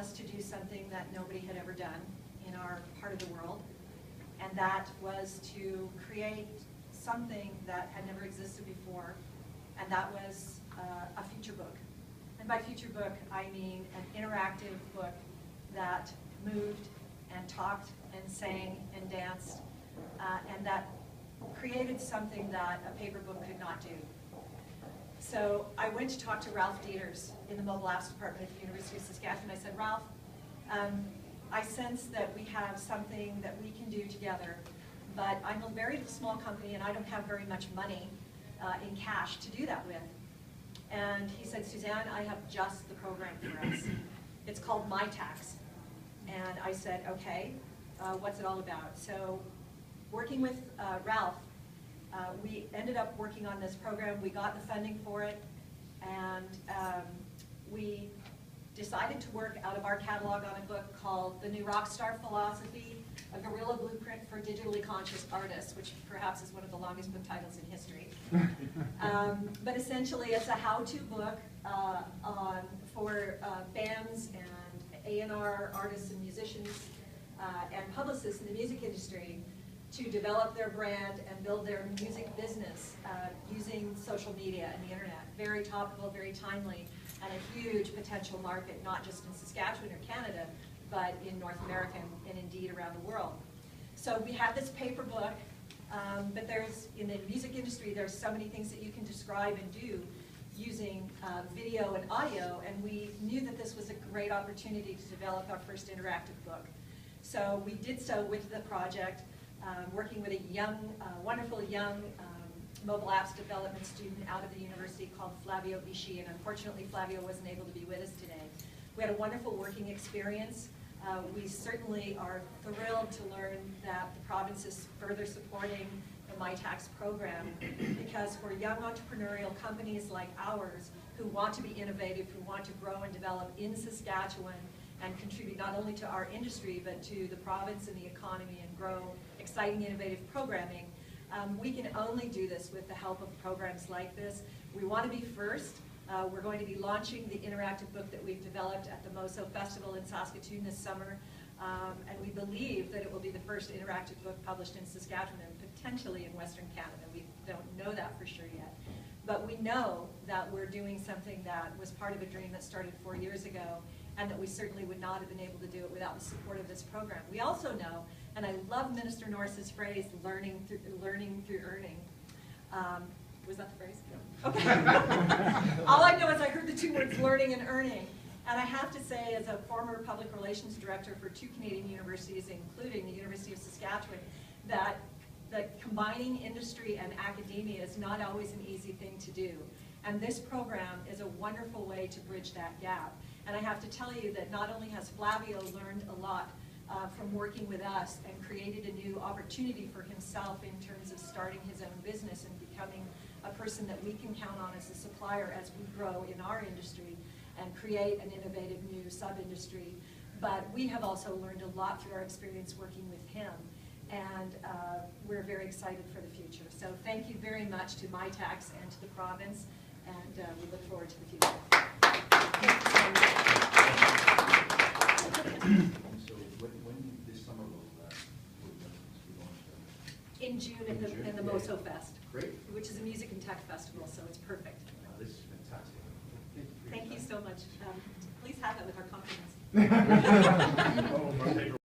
us to do something that nobody had ever done in our part of the world, and that was to create something that had never existed before, and that was a feature book. And by feature book, I mean an interactive book that moved and talked and sang and danced, and that created something that a paper book could not do. So I went to talk to Ralph Dieters in the mobile apps department at the University of Saskatchewan. I said, Ralph, I sense that we have something that we can do together, but I'm a very small company and I don't have very much money in cash to do that with. And he said, Suzanne, I have just the program for us. It's called MITACS. And I said, okay, what's it all about? So working with Ralph, we ended up working on this program. We got the funding for it, and we decided to work out of our catalog on a book called The New Rockstar Philosophy, a guerrilla blueprint for digitally conscious artists, which perhaps is one of the longest book titles in history. But essentially, it's a how-to book for bands and A&R artists and musicians and publicists in the music industry to develop their brand and build their music business using social media and the internet. Very topical, very timely, and a huge potential market, not just in Saskatchewan or Canada, but in North America and indeed around the world. So we have this paper book, but there's, in the music industry, there's so many things that you can describe and do using video and audio, and we knew that this was a great opportunity to develop our first interactive book. So we did so with the project, working with a young, wonderful young mobile apps development student out of the university called Flavio Bishi, and unfortunately Flavio wasn't able to be with us today. We had a wonderful working experience. We certainly are thrilled to learn that the province is further supporting the MITACS program, because for young entrepreneurial companies like ours who want to be innovative, who want to grow and develop in Saskatchewan and contribute not only to our industry but to the province and the economy and grow exciting, innovative programming, we can only do this with the help of programs like this. We want to be first. We're going to be launching the interactive book that we've developed at the MOSO Festival in Saskatoon this summer, and we believe that it will be the first interactive book published in Saskatchewan and potentially in Western Canada. We don't know that for sure yet. But we know that we're doing something that was part of a dream that started 4 years ago, and that we certainly would not have been able to do it without the support of this program. We also know, and I love Minister Norris's phrase, learning through earning. Was that the phrase? No. Okay. All I know is I heard the two words learning and earning. And I have to say, as a former public relations director for 2 Canadian universities, including the University of Saskatchewan, that combining industry and academia is not always an easy thing to do. And this program is a wonderful way to bridge that gap. And I have to tell you that not only has Flavio learned a lot from working with us and created a new opportunity for himself in terms of starting his own business and becoming a person that we can count on as a supplier as we grow in our industry and create an innovative new sub-industry. But we have also learned a lot through our experience working with him, and we're very excited for the future. So thank you very much to MITACS and to the province, and we look forward to the future. So when this summer will be launched? In June at the MOSO Fest. Great. Which is a music and tech festival, so it's perfect. This is fantastic. Thank you so much. Please have it with our compliments.